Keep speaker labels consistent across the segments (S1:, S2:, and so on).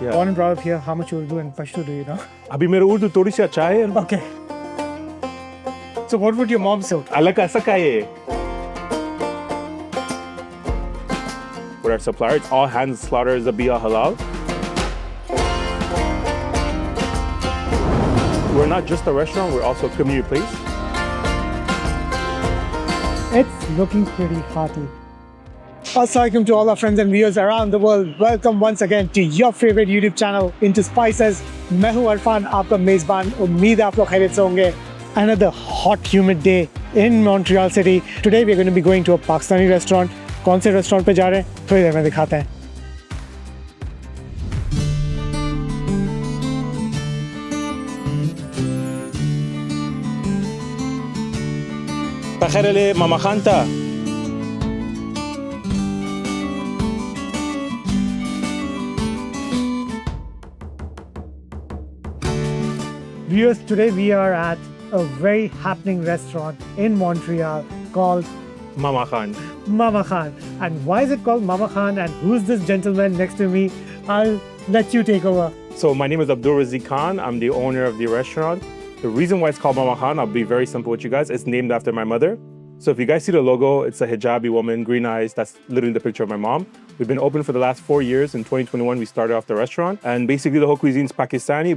S1: Yeah.
S2: Born and brought up here. How much Urdu and Pashto do you know?
S1: अभी मेरा उर्दू थोड़ी सी अच्छा है.
S2: Okay. So what would your mom say?
S1: अलग ऐसा क्या है? With our supplier, it's all Hand Slaughtered Halal. We're not just a restaurant, we're also a community place.
S2: It's looking pretty hearty. Assalamualaikum to all our friends and viewers around the world. Welcome once again to your favorite YouTube channel, Into Spices. मैं हूँ अरफान, आपका मेज़बान. उम्मीद है आप लोग खैरियत से होंगे. Another hot, humid day in Montreal city. Today we are going to be going to a Pakistani restaurant. कौन से रेस्टोरेंट पे जा रहे हैं थोड़ी देर में दिखाते हैं.
S1: Takhirale Mama Khanta.
S2: Viewers, today we are at a very happening restaurant in Montreal called
S1: Mama Khan.
S2: Mama Khan. And why is it called Mama Khan? And who's this gentleman next to me? I'll let you take over.
S1: So my name is Abdul Raziq Khan. I'm the owner of the restaurant. The reason why it's called Mama Khan, I'll be very simple with you guys. It's named after my mother. So if you guys see the logo, it's a hijabi woman, green eyes. That's literally the picture of my mom. We've been open for the last 4 years. In 2021, we started off the restaurant. And basically the whole cuisine is Pakistani,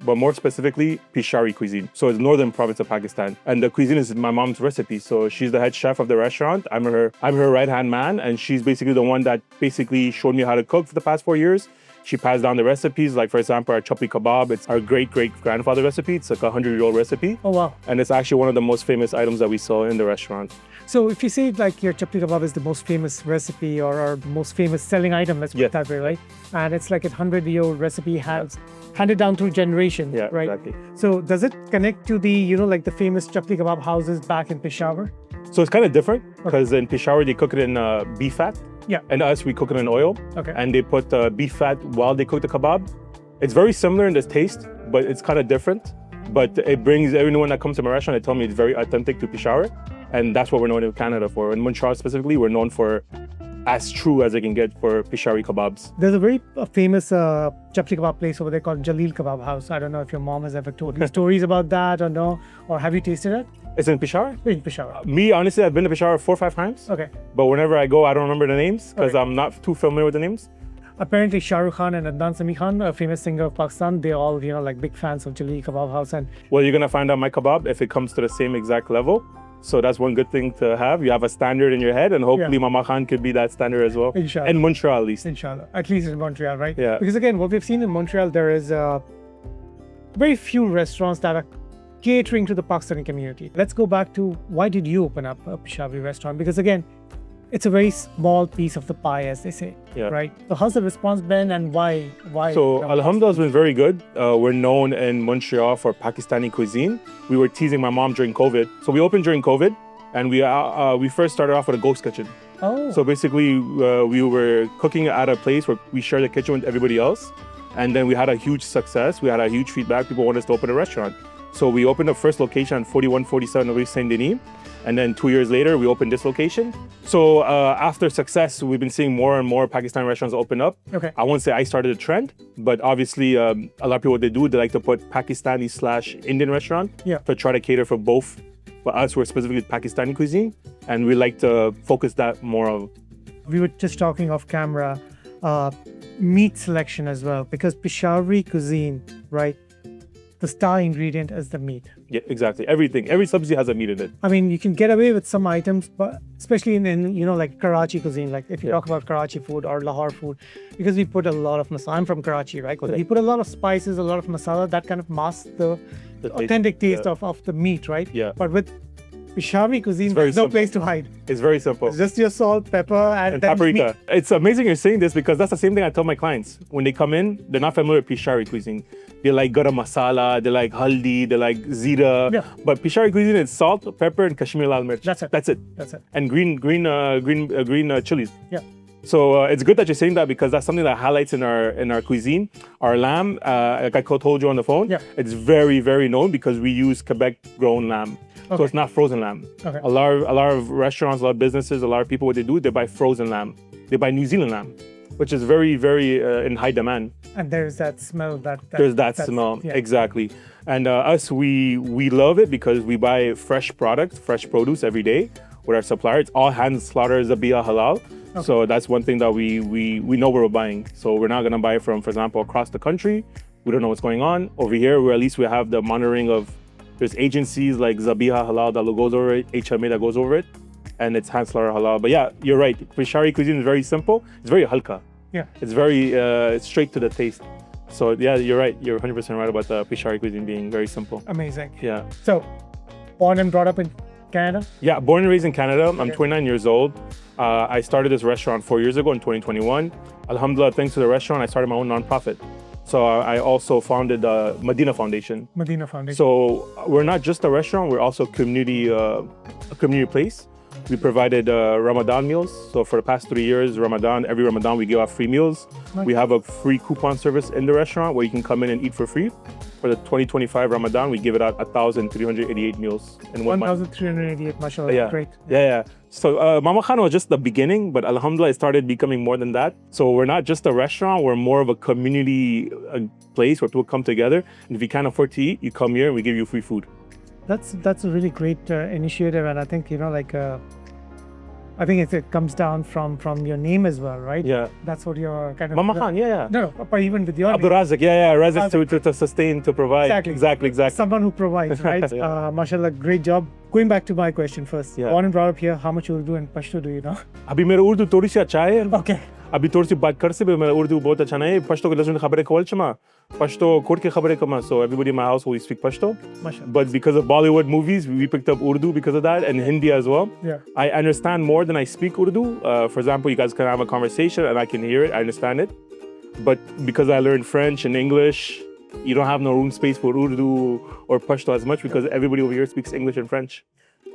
S1: but more specifically, Peshawari cuisine. So it's northern province of Pakistan. And the cuisine is my mom's recipe. So she's the head chef of the restaurant. I'm her right-hand man. And she's basically the one that basically showed me how to cook for the past 4 years. She passed down the recipes, like for example, our Chapli Kabab. It's our great-great-grandfather recipe. It's like a 100-year-old recipe.
S2: Oh, wow.
S1: And it's actually one of the most famous items that we sell in the restaurant.
S2: So if you say like your Chapli Kabab is the most famous recipe or the most famous selling item, let's put it that way, right? And it's like a 100-year-old recipe has handed down through generations, right?
S1: Exactly.
S2: So does it connect to the, like the famous Chapli Kabab houses back in Peshawar?
S1: So it's kind of different because in Peshawar, they cook it in beef fat.
S2: Yeah.
S1: And us, we cook it in oil.
S2: Okay.
S1: And they put beef fat while they cook the kebab. It's very similar in the taste, but it's kind of different. But it brings everyone that comes to my restaurant, they tell me it's very authentic to Peshawar. And that's what we're known in Canada for. In Montreal specifically, we're known for as true as it can get for Peshawari kebabs.
S2: There's a very famous Chapli Kabab place over there called Jalil Kebab House. I don't know if your mom has ever told you stories about that or no. Or have you tasted it?
S1: It's in Peshawar?
S2: In Peshawar.
S1: Me, honestly, I've been to Peshawar 4 or 5 times.
S2: Okay.
S1: But whenever I go, I don't remember the names because I'm not too familiar with the names.
S2: Apparently, Shah Rukh Khan and Adnan Sami Khan, a famous singer of Pakistan, they all, like big fans of Jalil Kebab House. And
S1: well, you're going to find out my kebab if it comes to the same exact level. So that's one good thing to have. You have a standard in your head, and hopefully Mama Khan could be that standard as well.
S2: Inshallah.
S1: In Montreal, at least.
S2: Inshallah. At least in Montreal, right?
S1: Yeah.
S2: Because again, what we've seen in Montreal, there is very few restaurants that are catering to the Pakistani community. Let's go back to why did you open up a Peshawari restaurant? Because again, it's a very small piece of the pie, as they say, right? So how's the response been and why?
S1: So Alhamdulillah has been very good. We're known in Montreal for Pakistani cuisine. We were teasing my mom during COVID. So we opened during COVID and we first started off with a ghost kitchen.
S2: Oh.
S1: So basically we were cooking at a place where we shared the kitchen with everybody else. And then we had a huge success. We had a huge feedback. People wanted us to open a restaurant. So we opened the first location at 4147 Rue Saint-Denis. And then 2 years later, we opened this location. So after success, we've been seeing more and more Pakistani restaurants open up.
S2: Okay.
S1: I won't say I started the trend, but obviously a lot of people, what they do, they like to put Pakistani/Indian restaurant to try to cater for both. But us, we're specifically Pakistani cuisine, and we like to focus that more on.
S2: We were just talking off camera, meat selection as well, because Peshawari cuisine, right? The star ingredient is the meat.
S1: Yeah, exactly. Everything. Every sabzi has a meat in it.
S2: I mean, you can get away with some items, but especially in like Karachi cuisine, like if you talk about Karachi food or Lahore food, because we put a lot of masala. I'm from Karachi, right? So we put a lot of spices, a lot of masala that kind of masks the authentic taste of the meat, right?
S1: Yeah.
S2: But with Peshawari cuisine, there's no place to hide.
S1: It's very simple.
S2: It's just your salt, pepper, and then
S1: paprika.
S2: meat.
S1: It's amazing you're saying this because that's the same thing I tell my clients. When they come in, they're not familiar with Peshawari cuisine. They like garam masala, they like haldi, they like zira.
S2: Yeah.
S1: But Peshawari cuisine is salt, pepper, and Kashmir lal mirch.
S2: That's it.
S1: That's it.
S2: That's it.
S1: And green chilies.
S2: Yeah.
S1: So it's good that you're saying that because that's something that highlights in our cuisine. Our lamb, like I told you on the phone, it's very, very known because we use Quebec-grown lamb. So it's not frozen lamb.
S2: Okay.
S1: A lot of restaurants, a lot of businesses, a lot of people, what they do, they buy frozen lamb. They buy New Zealand lamb. which is very, very in high demand.
S2: And there's that smell
S1: There's that smell, exactly. And us, we love it because we buy fresh product, fresh produce every day with our supplier. It's all Hand Slaughtered Halal. Okay. So that's one thing that we know we're buying. So we're not gonna buy it from, for example, across the country. We don't know what's going on. Over here, where at least we have the monitoring of, there's agencies like Zabiha Halal that goes over it, HMA that goes over it, and it's Hand Slaughtered Halal. But yeah, you're right. Peshawari cuisine is very simple. It's very halka.
S2: Yeah.
S1: It's very straight to the taste. So yeah, you're right. You're 100% right about the Peshawari cuisine being very simple.
S2: Amazing.
S1: Yeah.
S2: So, born and brought up in Canada?
S1: Yeah, born and raised in Canada. I'm 29 years old. I started this restaurant 4 years ago in 2021. Alhamdulillah, thanks to the restaurant, I started my own nonprofit. So I also founded the Madina Foundation.
S2: Madina Foundation.
S1: So we're not just a restaurant, we're also a community place. We provided Ramadan meals. So for the past 3 years, every Ramadan we give out free meals.
S2: Nice.
S1: We have a free coupon service in the restaurant where you can come in and eat for free. For the 2025 Ramadan, we give it out 1,388 meals in 1 month.
S2: 1,388, mashallah.
S1: Yeah.
S2: Great.
S1: Yeah. So Mama Khan was just the beginning, but alhamdulillah, it started becoming more than that. So we're not just a restaurant, we're more of a community place where people come together. And if you can't afford to eat, you come here and we give you free food.
S2: That's a really great initiative, and I think I think it comes down from your name as well, right?
S1: Yeah.
S2: That's what your kind of
S1: Mama Khan, yeah.
S2: No, but even with your
S1: Abdul
S2: name,
S1: Raziq, Raziq to sustain, to provide.
S2: Exactly.
S1: Exactly.
S2: Someone who provides, right?
S1: Yeah.
S2: Mashallah, great job. Going back to my question first.
S1: Yeah.
S2: Born and brought up here, how much Urdu and Pashto do you know?
S1: अभी मेरा उर्दू थोड़ी सी अच्छा है.
S2: Okay.
S1: अभी थोड़ी सी बात कर से मेरा उर्दू बहुत अच्छा नहीं है. पश्तो के लसन खबरें खोल चमा. Pashto कोट के खबरें कमा. So everybody in my household we speak Pashto.
S2: Mashallah.
S1: But because of Bollywood movies, we picked up Urdu because of that, and Hindi as well.
S2: Yeah.
S1: I understand more than I speak Urdu. For example, you guys can have a conversation and I can hear it, I understand it. But because I learned French and English, you don't have no room space for Urdu or Pashto as much because everybody over here speaks English and French.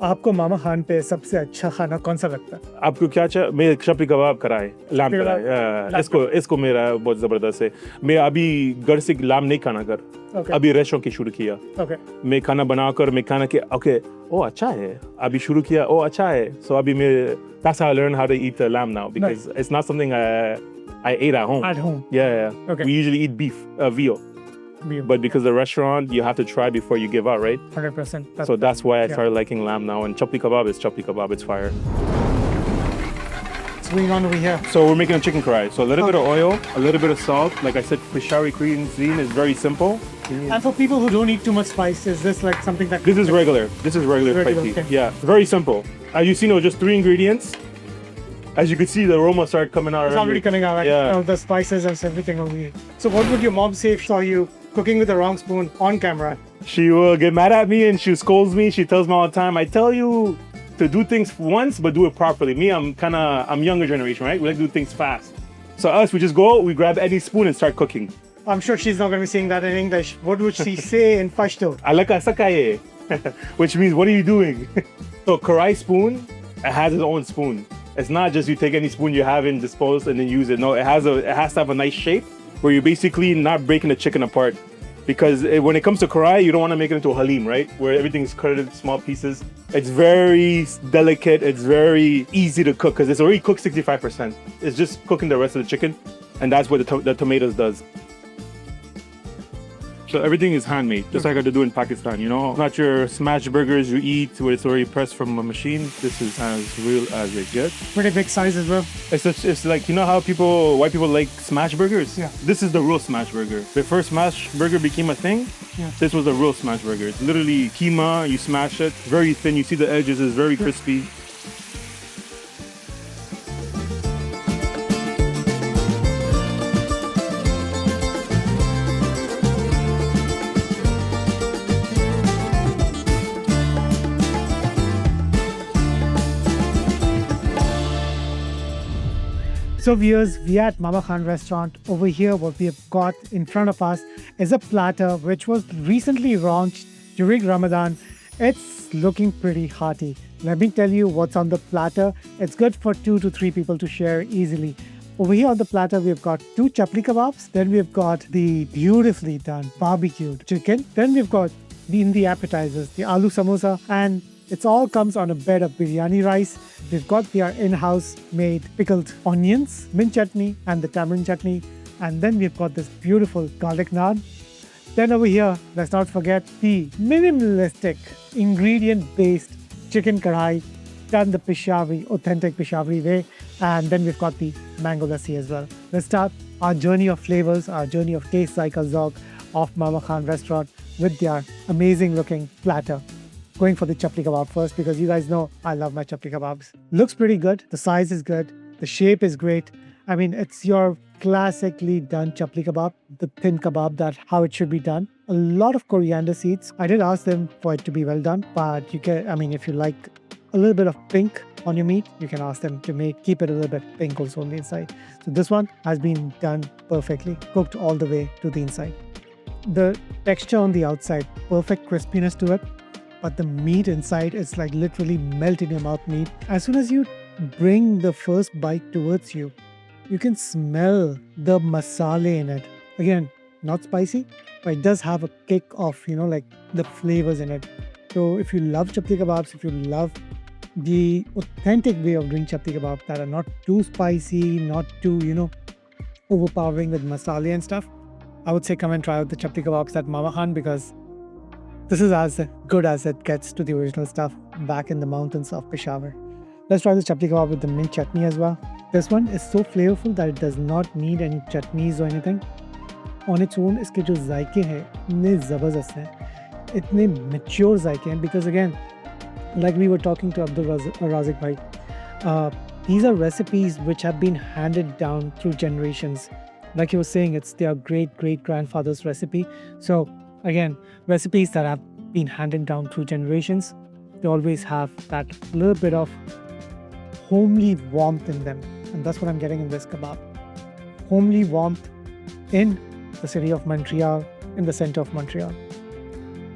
S2: आपको मामा खान पे सबसे अच्छा खाना कौन सा लगता है?
S1: आपको क्या चाहिए? मैं चपली कबाब कराए, लाम कराए. इसको मेरा बहुत जबरदस्त है. मैं अभी घर से लाम नहीं खाना कर.
S2: Okay.
S1: अभी रेस्टोरेंट की शुरू किया.
S2: Okay.
S1: मैं खाना बनाकर मैं खाना के ओके ओ अच्छा है. अभी शुरू किया ओ अच्छा है. So अभी मैं that's how I learned how to eat the lamb now because it's not something I ate at home.
S2: At home.
S1: Yeah.
S2: Okay.
S1: We usually eat beef, veal. But because the restaurant, you have to try before you give out, right?
S2: 100%.
S1: So that's why I started liking lamb now. And Chapli Kabab is Chapli Kabab. It's fire.
S2: What's going on over here?
S1: So we're making a chicken karahi. So a little bit of oil, a little bit of salt. Like I said, Peshawari cuisine is very simple.
S2: And for people who don't eat too much spice, is this like something that...
S1: This is regular. This is regular spicy.
S2: Okay.
S1: Yeah, very simple. As you see, just 3 ingredients. As you can see, the aroma started coming out.
S2: It's already coming out, right?
S1: Yeah.
S2: All the spices and everything over here. So what would your mom say if she saw you cooking with the wrong spoon on camera?
S1: She will get mad at me and she scolds me. She tells me all the time, I tell you to do things once, but do it properly. Me, I'm younger generation, right? We like to do things fast. So us, we just go, we grab any spoon and start cooking.
S2: I'm sure she's not going to be saying that in English. What would she say in Pashto?
S1: Alaka sakaye, which means, what are you doing? So karahi spoon, it has its own spoon. It's not just you take any spoon you have in disposed and then use it. No, it has to have a nice shape where you're basically not breaking the chicken apart. Because when it comes to karahi, you don't want to make it into a halim, right? Where everything's cut into small pieces. It's very delicate. It's very easy to cook because it's already cooked 65%. It's just cooking the rest of the chicken. And that's what the tomatoes does. So everything is handmade, just like I do in Pakistan, Not your smash burgers you eat where it's already pressed from a machine. This is as real as it gets.
S2: Pretty big size as well.
S1: It's like, how white people like smash burgers?
S2: Yeah.
S1: This is the real smash burger. Before smash burger became a thing, this was the real smash burger. It's literally keema, you smash it, very thin, you see the edges, it's very crispy.
S2: So viewers, we are at Mama Khan restaurant. Over here, what we have got in front of us is a platter which was recently launched during Ramadan. It's looking pretty hearty. Let me tell you what's on the platter. It's good for 2 to 3 people to share easily. Over here on the platter, we've got 2 Chapli Kababs. Then we've got the beautifully done barbecued chicken. Then we've got the appetizers, the Aloo Samosa, and it all comes on a bed of Biryani Rice. We've got their in-house made pickled onions, mint chutney, and the tamarind chutney. And then we've got this beautiful garlic naan. Then over here, let's not forget the minimalistic ingredient-based chicken karahi, done the Peshawari, authentic Peshawari way. And then we've got the Mango Lassi as well. Let's start our journey of flavors, our journey of taste like a zog of Mama Khan restaurant with their amazing looking platter. Going for the Chapli Kabab first because you guys know I love my Chapli Kababs. Looks pretty good. The size is good. The shape is great. I mean, it's your classically done Chapli Kabab, the thin kebab, that how it should be done. A lot of coriander seeds. I did ask them for it to be well done, but you can, I mean, if you like a little bit of pink on your meat, you can ask them to keep it a little bit pink also on the inside. So this one has been done perfectly, cooked all the way to the inside. The texture on the outside, perfect crispiness to it, but the meat inside is like literally melt in your mouth meat. As soon as you bring the first bite towards you, you can smell the masala in it. Again, not spicy, but it does have a kick of, like the flavors in it. So if you love Chapli Kababs, if you love the authentic way of doing Chapli Kebab that are not too spicy, not too, overpowering with masala and stuff, I would say come and try out the Chapli Kebabs at Mama Khan because this is as good as it gets to the original stuff back in the mountains of Peshawar. Let's try the Chapli Kebab with the mint chutney as well. This one is so flavorful that it does not need any chutneys or anything. On its own, इसके जो जायके हैं इतने ज़बरदस्त हैं, इतने mature जायके हैं because again, like we were talking to Abdul Raziq bhai, these are recipes which have been handed down through generations. Like he was saying, it's their great-great-grandfather's recipe. So again, recipes that have been handed down through generations, they always have that little bit of homely warmth in them. And that's what I'm getting in this kebab. Homely warmth in the city of Montreal, in the center of Montreal.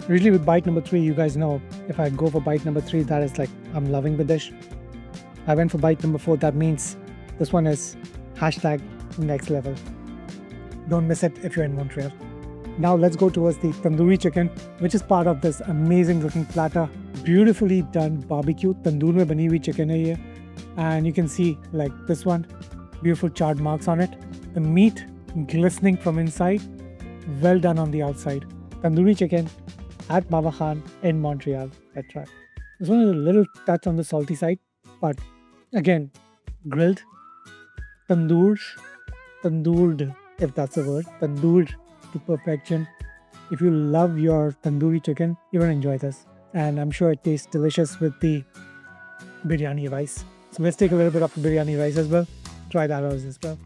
S2: Usually with bite number 3, you guys know, if I go for bite number 3, that is like, I'm loving the dish. I went for bite number 4, that means this one is hashtag next level. Don't miss it if you're in Montreal. Now let's go towards the tandoori chicken, which is part of this amazing looking platter. Beautifully done barbecue, tandoor mein bani hui chicken hai ye. And you can see like this one, beautiful charred marks on it. The meat glistening from inside, well done on the outside. Tandoori chicken at Mama Khan in Montreal. Let's try. This one is a little touch on the salty side, but again, grilled, tandoored, if that's a word, tandoored to perfection. If you love your tandoori chicken, you're gonna enjoy this. And I'm sure it tastes delicious with the biryani rice. So let's take a little bit of the biryani rice as well. Try that out as well.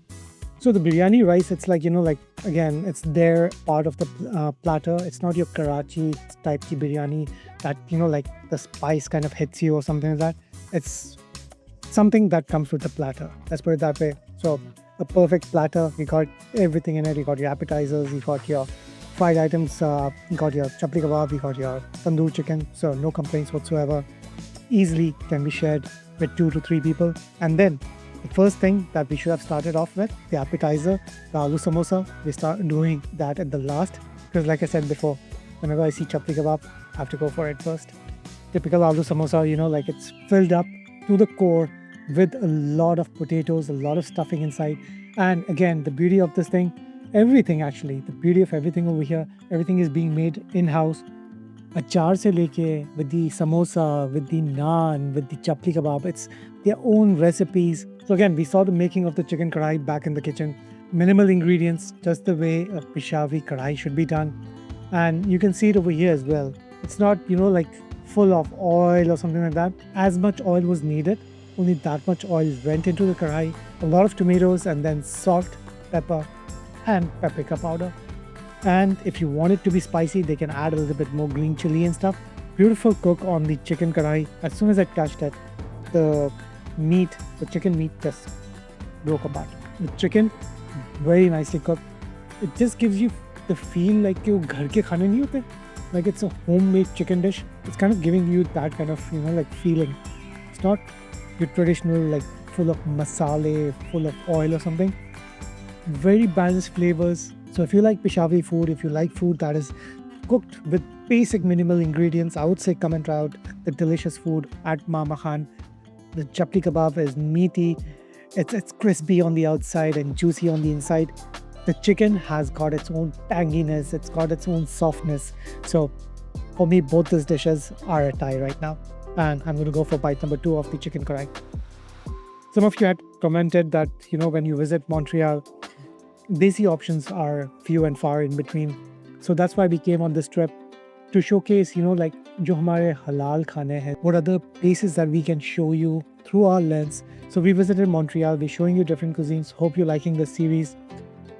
S2: So the biryani rice, it's like, again, it's their part of the platter. It's not your Karachi type ki biryani that, like the spice kind of hits you or something like that. It's something that comes with the platter. Let's put it that way. So a perfect platter. You got everything in it. You got your appetizers. You got your fried items. You got your chapli kebab. You got your tandoor chicken. So no complaints whatsoever. Easily can be shared with 2 to 3 people. And then the first thing that we should have started off with, the appetizer, the Aloo Samosa. We start doing that at the last because like I said before, whenever I see Chapli Kabab, I have to go for it first. Typical Aloo Samosa, like it's filled up to the core with a lot of potatoes, a lot of stuffing inside. And again, the beauty of this thing, everything actually, the beauty of everything over here, everything is being made in-house. Achar se leke, with the samosa, with the naan, with the chapli kebab, it's their own recipes. So again, we saw the making of the chicken karahi back in the kitchen. Minimal ingredients, just the way a Peshawari karahi should be done. And you can see it over here as well. It's not, like full of oil or something like that. As much oil was needed, only that much oil went into the karahi. A lot of tomatoes and then salt, pepper and paprika powder. And if you want it to be spicy, they can add a little bit more green chili and stuff. Beautiful cook on the chicken karahi. As soon as I touched it, the chicken meat just broke apart. The chicken, very nicely cooked. It just gives you the feel like you ghar ke khane nahi hote. Like it's a homemade chicken dish. It's kind of giving you that kind of, like feeling. It's not your traditional, like full of masala, full of oil or something. Very balanced flavors. So if you like Peshawari food, if you like food that is cooked with basic minimal ingredients, I would say come and try out the delicious food at Mama Khan. The Chapli Kabab is meaty, it's crispy on the outside and juicy on the inside. The chicken has got its own tanginess, it's got its own softness. So for me, both these dishes are a tie right now. And I'm going to go for bite number 2 of the chicken karahi. Some of you had commented that, when you visit Montreal, desi options are few and far in between. So that's why we came on this trip to showcase, like, jo hamare halal khane hai, what are the places that we can show you through our lens. So we visited Montreal, we're showing you different cuisines. Hope you're liking this series.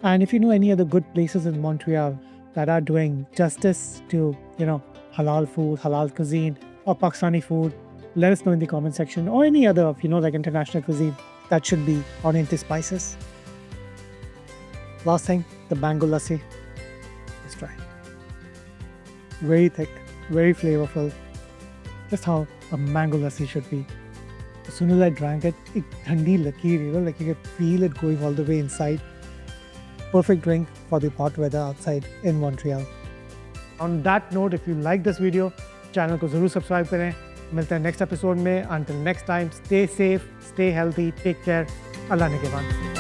S2: And if you know any other good places in Montreal that are doing justice to, halal food, halal cuisine, or Pakistani food, let us know in the comment section, or any other, like international cuisine that should be on Into Spices. Last thing, the Mango Lassi. Let's try. Very thick, very flavorful. Just how a Mango Lassi should be. As soon as I drank it, it thandi lakir, like you could feel it going all the way inside. Perfect drink for the hot weather outside in Montreal. On that note, if you like this video, channel को ज़रूर subscribe करें. मिलते हैं next episode में. Until next time, stay safe, stay healthy, take care. अल्लाह ने के बाद.